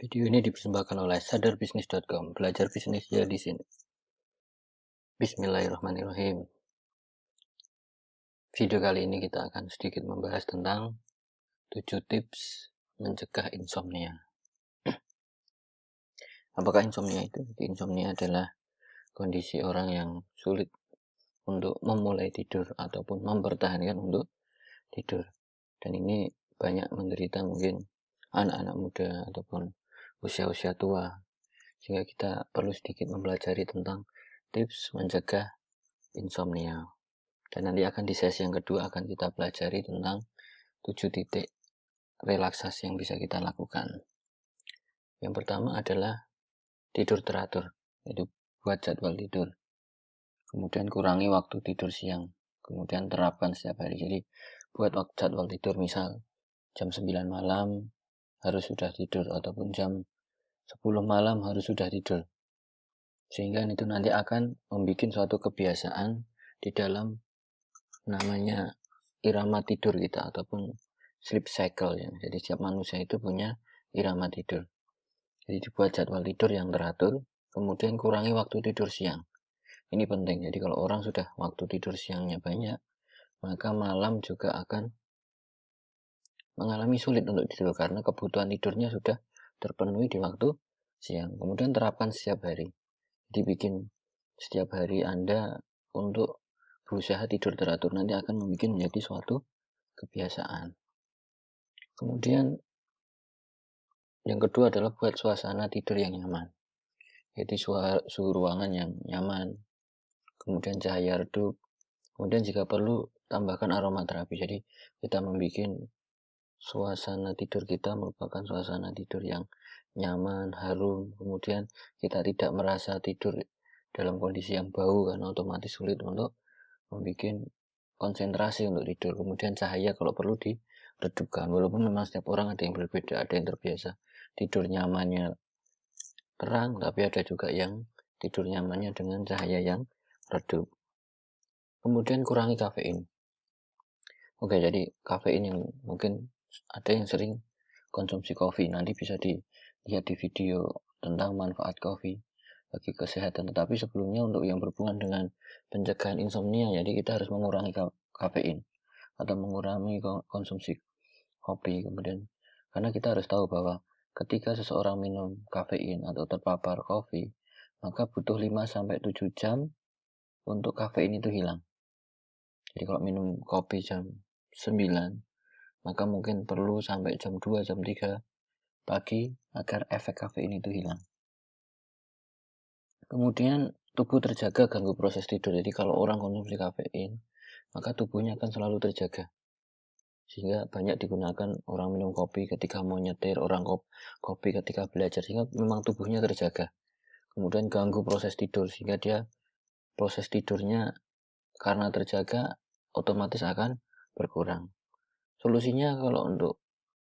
Video ini dipersembahkan oleh sadarbisnis.com. Belajar bisnis ya di sini. Bismillahirrahmanirrahim. Video kali ini kita akan sedikit membahas tentang 7 tips mencegah insomnia. Apakah insomnia itu? Insomnia adalah kondisi orang yang sulit untuk memulai tidur ataupun mempertahankan untuk tidur. Dan ini banyak menderita mungkin anak-anak muda ataupun usia-usia tua. Sehingga kita perlu sedikit mempelajari tentang tips mencegah insomnia. Dan nanti akan di sesi yang kedua akan kita pelajari tentang 7 titik relaksasi yang bisa kita lakukan. Yang pertama adalah tidur teratur, yaitu buat jadwal tidur. Kemudian kurangi waktu tidur siang. Kemudian terapkan setiap hari. Jadi buat jadwal tidur, misal jam 9 malam harus sudah tidur, ataupun jam 10 malam harus sudah tidur. Sehingga itu nanti akan membuat suatu kebiasaan di dalam namanya irama tidur kita ataupun sleep cycle ya. Jadi setiap manusia itu punya irama tidur. Jadi dibuat jadwal tidur yang teratur, kemudian kurangi waktu tidur siang. Ini penting. Jadi kalau orang sudah waktu tidur siangnya banyak, maka malam juga akan mengalami sulit untuk tidur karena kebutuhan tidurnya sudah terpenuhi di waktu siang. Kemudian terapkan setiap hari. Jadi bikin setiap hari Anda untuk berusaha tidur teratur, nanti akan membuat menjadi suatu kebiasaan. Kemudian yang kedua adalah buat suasana tidur yang nyaman. Jadi suhu ruangan yang nyaman, kemudian cahaya redup, kemudian jika perlu tambahkan aromaterapi. Jadi kita membuat suasana tidur kita merupakan suasana tidur yang nyaman, harum, kemudian kita tidak merasa tidur dalam kondisi yang bau karena otomatis sulit untuk membuat konsentrasi untuk tidur. Kemudian cahaya kalau perlu diredupkan, walaupun memang setiap orang ada yang berbeda, ada yang terbiasa tidur nyamannya terang, tapi ada juga yang tidur nyamannya dengan cahaya yang redup. Kemudian kurangi kafein. Oke, jadi kafein yang mungkin ada yang sering konsumsi kopi, nanti bisa dilihat di video tentang manfaat kopi bagi kesehatan. Tetapi sebelumnya untuk yang berhubungan dengan pencegahan insomnia, jadi kita harus mengurangi kafein atau mengurangi konsumsi kopi. Kemudian karena kita harus tahu bahwa ketika seseorang minum kafein atau terpapar kopi, maka butuh 5-7 jam untuk kafein itu hilang. Jadi kalau minum kopi jam 9, maka mungkin perlu sampai jam 2, jam 3 pagi agar efek kafein itu hilang. Kemudian tubuh terjaga ganggu proses tidur. Jadi kalau orang konsumsi kafein, maka tubuhnya akan selalu terjaga. Sehingga banyak digunakan orang minum kopi ketika mau nyetir, orang kopi ketika belajar, sehingga memang tubuhnya terjaga. Kemudian ganggu proses tidur, sehingga dia proses tidurnya karena terjaga otomatis akan berkurang. Solusinya kalau untuk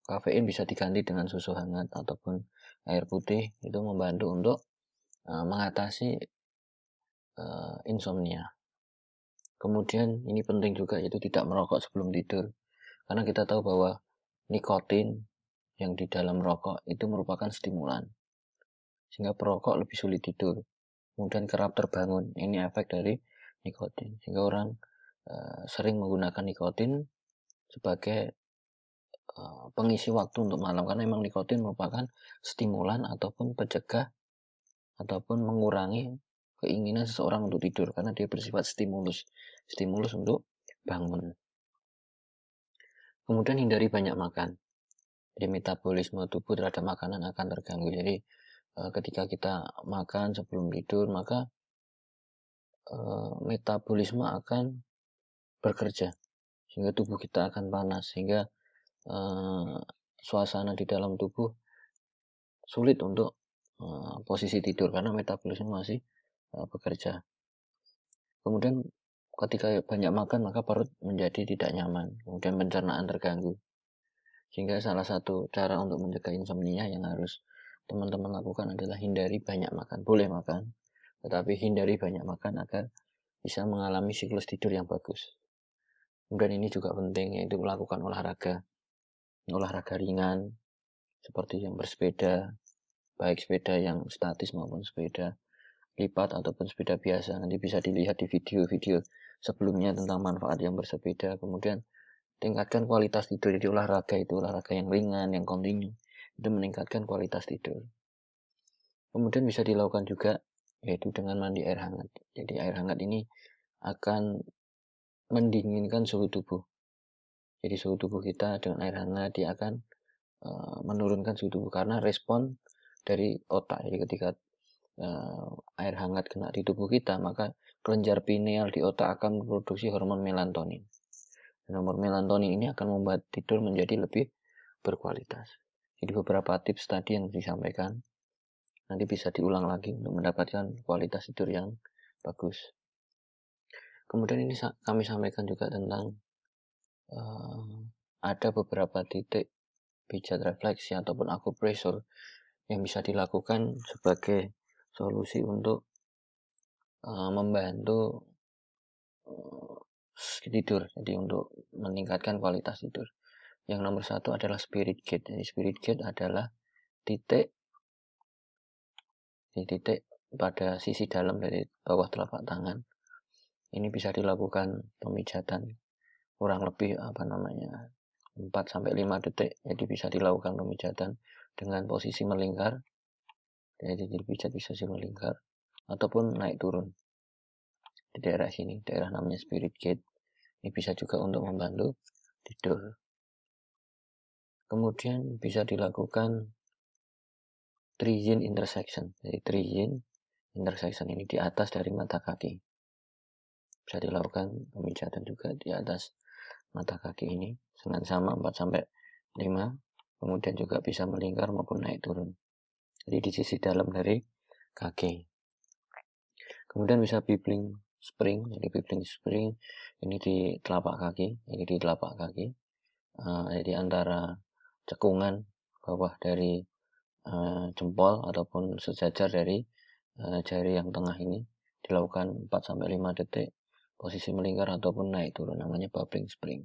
kafein bisa diganti dengan susu hangat ataupun air putih, itu membantu untuk mengatasi insomnia. Kemudian ini penting juga, yaitu tidak merokok sebelum tidur. Karena kita tahu bahwa nikotin yang di dalam rokok itu merupakan stimulan, sehingga perokok lebih sulit tidur. Kemudian kerap terbangun, ini efek dari nikotin. Sehingga orang sering menggunakan nikotin sebagai pengisi waktu untuk malam, karena memang nikotin merupakan stimulan ataupun pencegah ataupun mengurangi keinginan seseorang untuk tidur, karena dia bersifat stimulus untuk bangun. Kemudian hindari banyak makan. Jadi metabolisme tubuh terhadap makanan akan terganggu. Jadi ketika kita makan sebelum tidur, maka metabolisme akan bekerja, sehingga tubuh kita akan panas, sehingga suasana di dalam tubuh sulit untuk posisi tidur karena metabolisme masih bekerja. Kemudian ketika banyak makan, maka perut menjadi tidak nyaman, kemudian pencernaan terganggu. Sehingga salah satu cara untuk mencegah insomnia yang harus teman-teman lakukan adalah hindari banyak makan. Boleh makan, tetapi hindari banyak makan agar bisa mengalami siklus tidur yang bagus. Kemudian ini juga penting, yaitu melakukan olahraga ringan seperti yang bersepeda, baik sepeda yang statis maupun sepeda lipat ataupun sepeda biasa. Nanti bisa dilihat di video-video sebelumnya tentang manfaat yang bersepeda. Kemudian tingkatkan kualitas tidur. Jadi olahraga itu olahraga yang ringan, yang kontinu, itu meningkatkan kualitas tidur. Kemudian bisa dilakukan juga yaitu dengan mandi air hangat. Jadi air hangat ini akan mendinginkan suhu tubuh. Jadi suhu tubuh kita dengan air hangat dia akan menurunkan suhu tubuh karena respon dari otak. Jadi ketika air hangat kena di tubuh kita, maka kelenjar pineal di otak akan memproduksi hormon melatonin. Dan hormon melatonin ini akan membuat tidur menjadi lebih berkualitas. Jadi beberapa tips tadi yang disampaikan nanti bisa diulang lagi untuk mendapatkan kualitas tidur yang bagus. Kemudian ini kami sampaikan juga tentang ada beberapa titik pijat refleksi ataupun akupresur yang bisa dilakukan sebagai solusi untuk membantu tidur. Jadi untuk meningkatkan kualitas tidur. Yang nomor satu adalah spirit gate. Jadi spirit gate adalah titik pada sisi dalam dari bawah telapak tangan. Ini bisa dilakukan pemijatan kurang lebih 4-5 detik. Jadi bisa dilakukan pemijatan dengan posisi melingkar. Jadi dipijat bisa melingkar ataupun naik turun. Di daerah sini, daerah namanya spirit gate. Ini bisa juga untuk membantu tidur. Kemudian bisa dilakukan three-yin intersection. Jadi three-yin intersection ini di atas dari mata kaki. Bisa dilakukan pemijatan juga di atas mata kaki ini dengan sama 4-5. Kemudian juga bisa melingkar maupun naik turun. Jadi di sisi dalam dari kaki. Kemudian bisa bibling spring. Jadi bibling spring ini di telapak kaki. Jadi di telapak kaki. Jadi antara cekungan bawah dari jempol ataupun sejajar dari jari yang tengah ini dilakukan 4-5 detik posisi melingkar ataupun naik turun, namanya bubbling spring.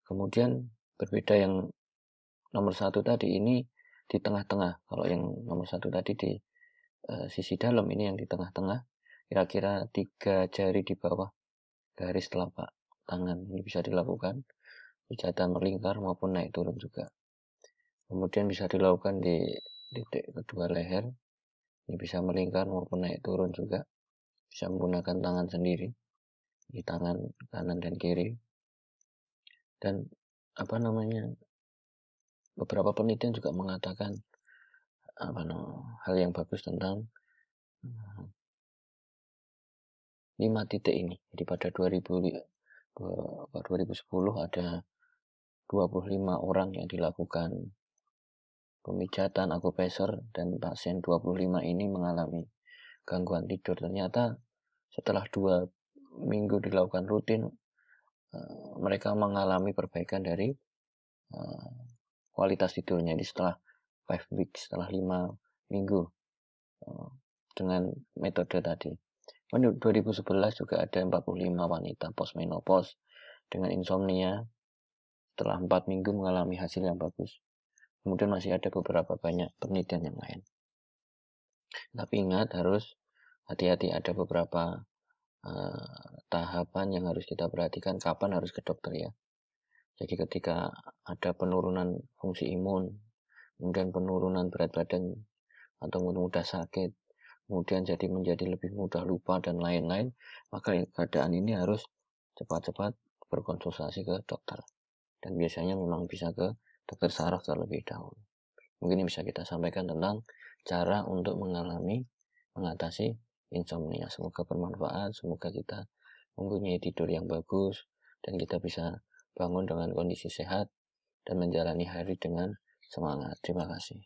Kemudian berbeda yang nomor satu tadi, ini di tengah-tengah. Kalau yang nomor satu tadi di sisi dalam, ini yang di tengah-tengah, kira-kira 3 jari di bawah garis telapak tangan. Ini bisa dilakukan pijatan melingkar maupun naik turun juga. Kemudian bisa dilakukan di titik kedua leher. Ini bisa melingkar maupun naik turun juga. Bisa menggunakan tangan sendiri di tangan kanan dan kiri. Dan beberapa penelitian juga mengatakan hal yang bagus tentang 5 titik ini. Jadi pada 2010 ada 25 orang yang dilakukan pemijatan akupresur dan pasien 25 ini mengalami gangguan tidur. Ternyata setelah 2 minggu dilakukan rutin, mereka mengalami perbaikan dari kualitas tidurnya. Jadi setelah 5 weeks, setelah 5 minggu dengan metode tadi. 2011 juga ada 45 wanita postmenopause dengan insomnia setelah 4 minggu mengalami hasil yang bagus. Kemudian masih ada beberapa banyak penelitian yang lain. Tapi ingat, harus hati-hati, ada beberapa tahapan yang harus kita perhatikan kapan harus ke dokter ya. Jadi ketika ada penurunan fungsi imun, kemudian penurunan berat badan atau mudah sakit, kemudian menjadi lebih mudah lupa dan lain-lain, maka keadaan ini harus cepat-cepat berkonsultasi ke dokter. Dan biasanya memang bisa ke dokter saraf terlebih dahulu. Mungkin ini bisa kita sampaikan tentang cara untuk mengatasi insomnia. Semoga bermanfaat, semoga kita mempunyai tidur yang bagus dan kita bisa bangun dengan kondisi sehat dan menjalani hari dengan semangat. Terima kasih.